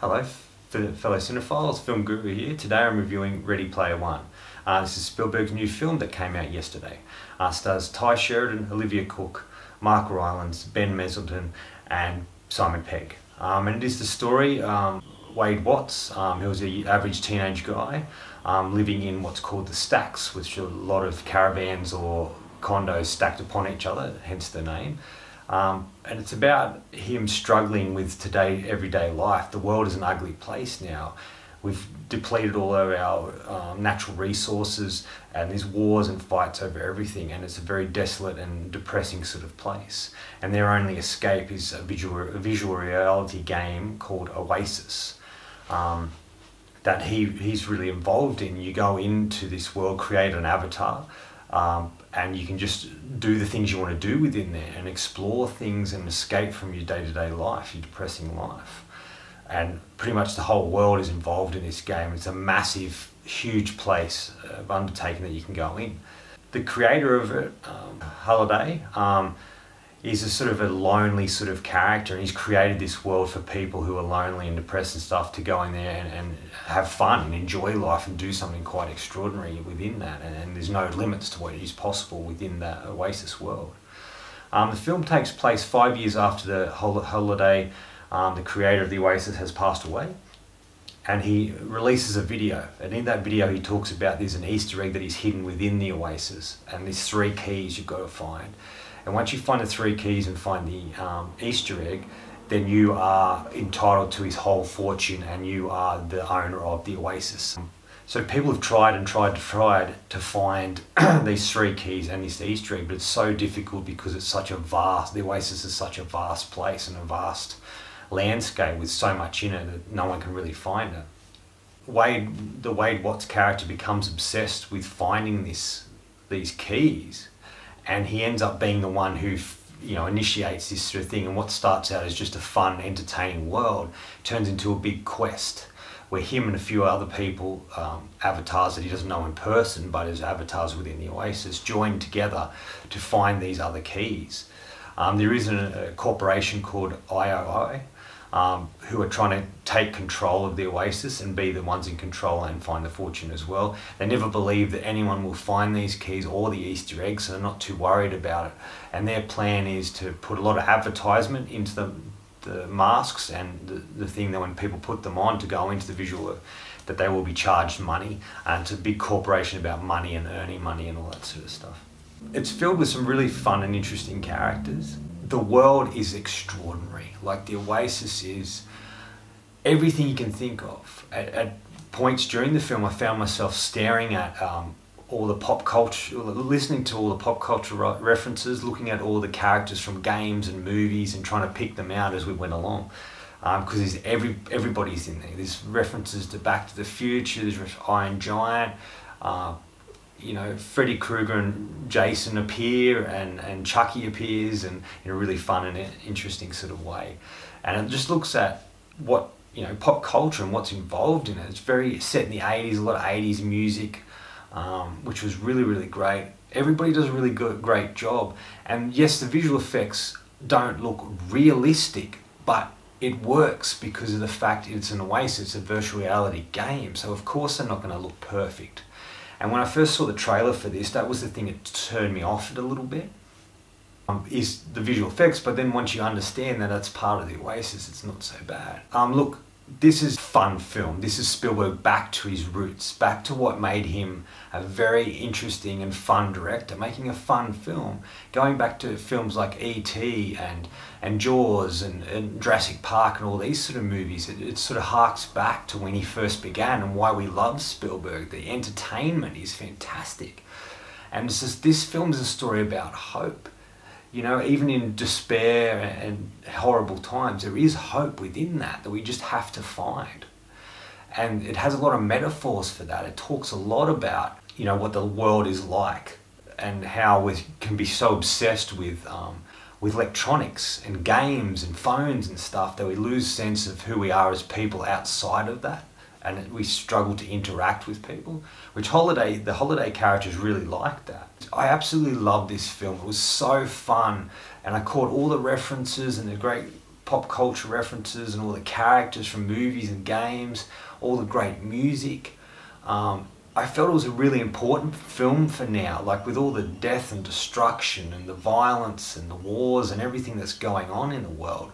Hello, fellow cinephiles, Film Guru here. Today I'm reviewing Ready Player One. This is Spielberg's new film that came out yesterday. Stars Ty Sheridan, Olivia Cooke, Mark Rylance, Ben Mendelsohn and Simon Pegg. And it is the story Wade Watts, who was an average teenage guy living in what's called the stacks, which are a lot of caravans or condos stacked upon each other, hence the name. And it's about him struggling with everyday life. The world is an ugly place now. We've depleted all of our natural resources, and there's wars and fights over everything, and it's a very desolate and depressing sort of place. And their only escape is a visual reality game called Oasis that he's really involved in. You go into this world, create an avatar, and you can just do the things you want to do within there and explore things and escape from your day-to-day life, your depressing life. And pretty much the whole world is involved in this game. It's a massive, huge place of undertaking that you can go in. The creator of it, Halliday, is a sort of a lonely sort of character, and he's created this world for people who are lonely and depressed and stuff to go in there and have fun and enjoy life and do something quite extraordinary within that, and there's no limits to what is possible within that Oasis world. The film takes place 5 years after the Halliday, the creator of the Oasis, has passed away, and he releases a video, and in that video he talks about there's an Easter egg that is hidden within the Oasis, and there's 3 keys you've got to find. And once you find the 3 keys and find the Easter egg, then you are entitled to his whole fortune and you are the owner of the Oasis. So people have tried to find these 3 keys and this Easter egg, but it's so difficult because it's such a vast, the Oasis is such a vast place and a vast landscape with so much in it that no one can really find it. The Wade Watts character becomes obsessed with finding these keys, and he ends up being the one who initiates this sort of thing, and what starts out as just a fun, entertaining world turns into a big quest where him and a few other people, avatars that he doesn't know in person but as avatars within the Oasis, join together to find these other keys. There is a corporation called IOI who are trying to take control of the Oasis and be the ones in control and find the fortune as well. They never believe that anyone will find these keys or the Easter eggs, so they're not too worried about it. And their plan is to put a lot of advertisement into the masks and the thing that when people put them on to go into the visual, that they will be charged money. And it's a big corporation about money and earning money and all that sort of stuff. It's filled with some really fun and interesting characters. The world is extraordinary. Like, the Oasis is everything you can think of. At points during the film, I found myself staring at all the pop culture, listening to all the pop culture references, looking at all the characters from games and movies and trying to pick them out as we went along. Because everybody's in there. There's references to Back to the Future, there's Iron Giant, Freddy Krueger and Jason appear, and Chucky appears, and in a really fun and interesting sort of way. And it just looks at what, pop culture and what's involved in it. It's very set in the 80s, a lot of 80s music, which was really, really great. Everybody does a really great job. And yes, the visual effects don't look realistic, but it works because of the fact it's an Oasis, it's a virtual reality game. So of course they're not going to look perfect. And when I first saw the trailer for this, that was the thing that turned me off it a little bit, is the visual effects. But then once you understand that that's part of the Oasis, it's not so bad. Look, this is a fun film. This is Spielberg back to his roots, back to what made him a very interesting and fun director, making a fun film, going back to films like E.T. and Jaws and Jurassic Park and all these sort of movies. It sort of harks back to when he first began and why we love Spielberg. The entertainment is fantastic. And this film is a story about hope. Even in despair and horrible times, there is hope within that we just have to find. And it has a lot of metaphors for that. It talks a lot about, what the world is like and how we can be so obsessed with electronics and games and phones and stuff that we lose sense of who we are as people outside of that. And we struggle to interact with people, which the Halliday characters really like that. I absolutely loved this film. It was so fun, and I caught all the references and the great pop culture references and all the characters from movies and games, all the great music. I felt it was a really important film for now, like with all the death and destruction and the violence and the wars and everything that's going on in the world.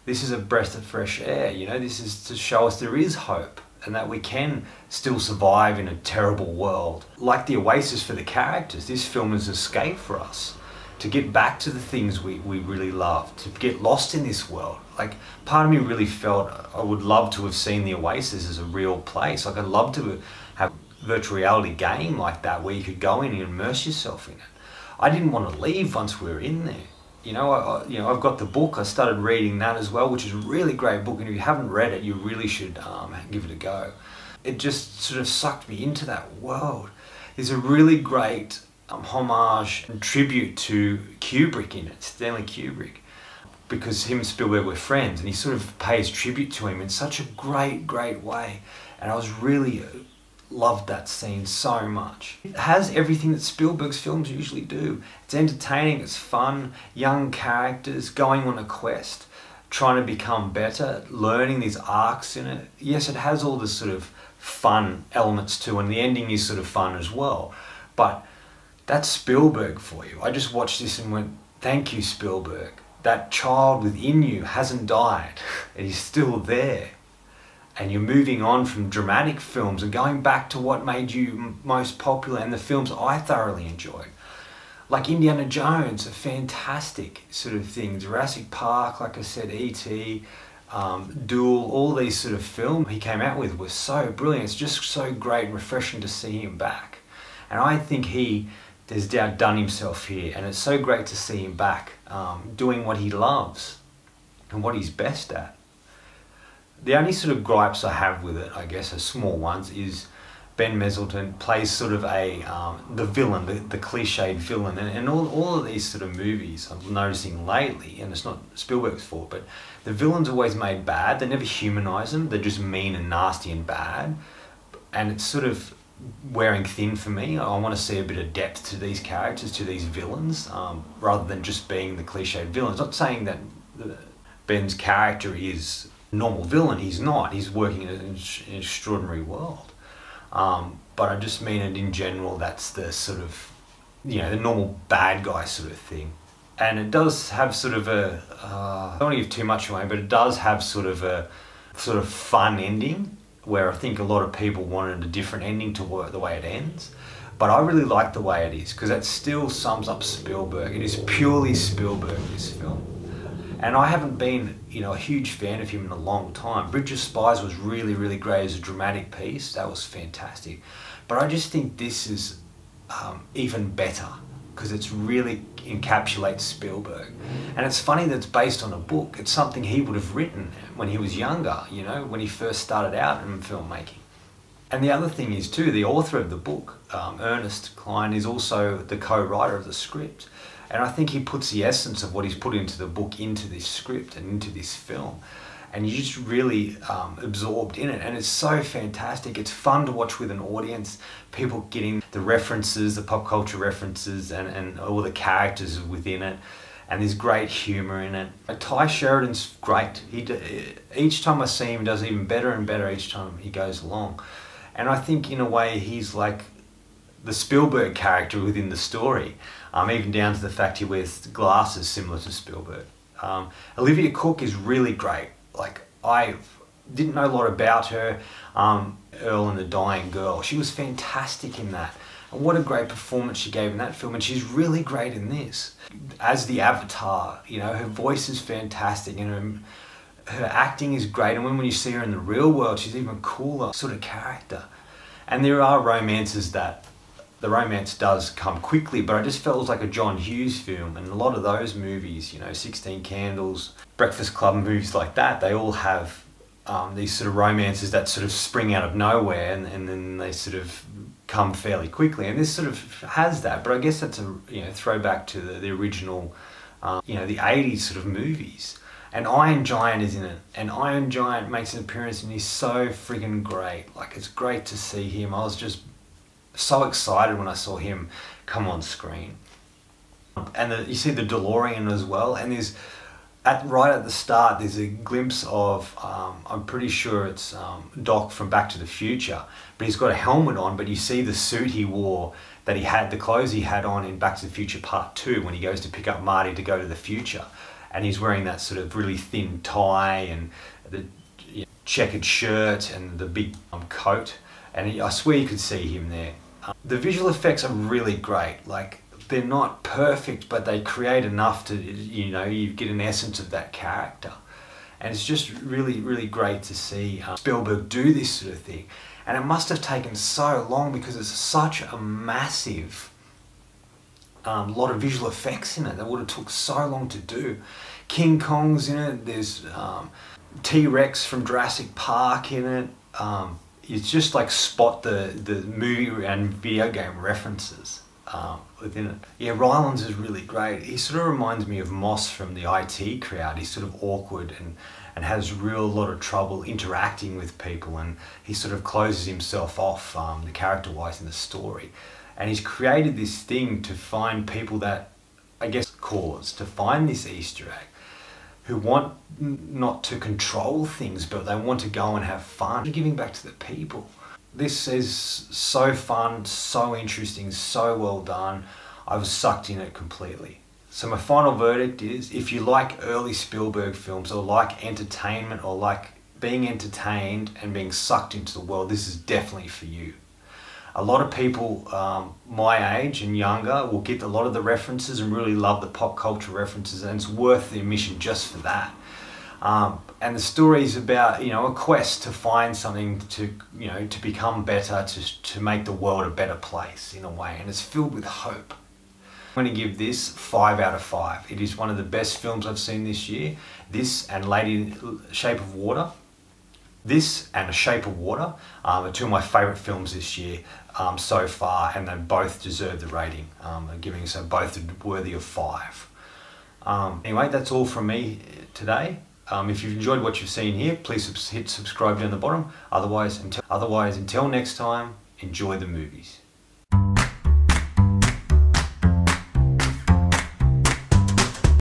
This is a breath of fresh air, you know, this is to show us there is hope and that we can still survive in a terrible world. Like the oasis for the characters, this film is an escape for us to get back to the things we really love, to get lost in this world. Like, part of me really felt I would love to have seen the oasis as a real place. Like, I'd love to have a virtual reality game like that where you could go in and immerse yourself in it. I didn't want to leave once we were in there. You know, I've got the book. I started reading that as well, which is a really great book, and if you haven't read it, you really should give it a go. It just sort of sucked me into that world. There's a really great homage and tribute to Kubrick in it, Stanley Kubrick, because him and Spielberg were friends, and he sort of pays tribute to him in such a great way. And I was really loved that scene so much. It has everything that Spielberg's films usually do. It's entertaining, it's fun, young characters going on a quest, trying to become better, learning these arcs in it. Yes, it has all the sort of fun elements too, and the ending is sort of fun as well. But that's Spielberg for you. I just watched this and went, thank you, Spielberg. That child within you hasn't died, and he's still there. And you're moving on from dramatic films and going back to what made you most popular and the films I thoroughly enjoyed. Like Indiana Jones, a fantastic sort of thing. Jurassic Park, like I said, E.T., Duel, all these sort of films he came out with were so brilliant. It's just so great and refreshing to see him back. And I think he has outdone himself here, and it's so great to see him back doing what he loves and what he's best at. The only sort of gripes I have with it, I guess, are small ones, is Ben Mendelsohn plays sort of the villain, the cliched villain, and all of these sort of movies I'm noticing lately, and it's not Spielberg's fault, but the villain's always made bad. They never humanise them. They're just mean and nasty and bad, and it's sort of wearing thin for me. I want to see a bit of depth to these characters, to these villains, rather than just being the cliched villain. It's not saying that Ben's character is normal villain. He's not. He's working in an extraordinary world. But I just mean it in general. That's the sort of, you know, the normal bad guy sort of thing. And it does have sort of a, I don't want to give too much away, but it does have sort of a fun ending, where I think a lot of people wanted a different ending to the way it ends. But I really like the way it is, because that still sums up Spielberg. It is purely Spielberg, this film. And I haven't been, you know, a huge fan of him in a long time. Bridge of Spies was really great as a dramatic piece. That was fantastic. But I just think this is even better, because it's really encapsulates Spielberg. And it's funny that it's based on a book. It's something he would have written when he was younger, you know, when he first started out in filmmaking. And the other thing is too, the author of the book, Ernest Cline, is also the co-writer of the script. And I think he puts the essence of what he's put into the book into this script and into this film. And you're just really absorbed in it. And it's so fantastic. It's fun to watch with an audience. People getting the references, the pop culture references, and all the characters within it. And there's great humour in it. Ty Sheridan's great. Each time I see him, he does even better and better each time he goes along. And I think in a way he's like the Spielberg character within the story, even down to the fact he wears glasses similar to Spielberg. Olivia Cooke is really great. Like, I didn't know a lot about her, Earl and the Dying Girl. She was fantastic in that. And what a great performance she gave in that film, and she's really great in this. As the Avatar, you know, her voice is fantastic, and her acting is great, and when you see her in the real world, she's even cooler sort of character. And there are romances that the romance does come quickly, but I just felt it was like a John Hughes film, and a lot of those movies, you know, 16 Candles, Breakfast Club, movies like that, they all have these sort of romances that sort of spring out of nowhere, and then they sort of come fairly quickly, and this sort of has that. But I guess that's a, you know, throwback to the original, you know, the 80s sort of movies. And Iron Giant is in it, and Iron Giant makes an appearance, and he's so friggin' great. Like, it's great to see him. I was just so excited when I saw him come on screen. And you see the DeLorean as well, and there's right at the start, there's a glimpse of, I'm pretty sure it's Doc from Back to the Future, but he's got a helmet on, but you see the suit he wore, that he had, the clothes he had on in Back to the Future Part 2 when he goes to pick up Marty to go to the future. And he's wearing that sort of really thin tie and the checkered shirt and the big coat. And I swear you could see him there. The visual effects are really great. Like, they're not perfect, but they create enough to, you get an essence of that character. And it's just really, really great to see Spielberg do this sort of thing. And it must have taken so long because it's such a massive lot of visual effects in it. That would have took so long to do. King Kong's in it. There's T-Rex from Jurassic Park in it. It's just like spot the movie and video game references within it. Yeah, Rylance is really great. He sort of reminds me of Moss from the IT Crowd. He's sort of awkward and has a real lot of trouble interacting with people, and he sort of closes himself off the character-wise in the story. And he's created this thing to find people that, I guess, to find this Easter egg, who want not to control things, but they want to go and have fun, giving back to the people. This is so fun, so interesting, so well done. I was sucked in it completely. So my final verdict is, if you like early Spielberg films, or like entertainment, or like being entertained and being sucked into the world, this is definitely for you. A lot of people my age and younger will get a lot of the references and really love the pop culture references, and it's worth the admission just for that. And the story is about, a quest to find something to, to become better, to make the world a better place in a way, and it's filled with hope. I'm going to give this 5 out of 5. It is one of the best films I've seen this year. This and Shape of Water. This and A Shape of Water are two of my favourite films this year so far, and they both deserve the rating. I'm giving so both worthy of 5. Anyway, that's all from me today. If you've enjoyed what you've seen here, please hit subscribe down the bottom. Otherwise, until next time, enjoy the movies.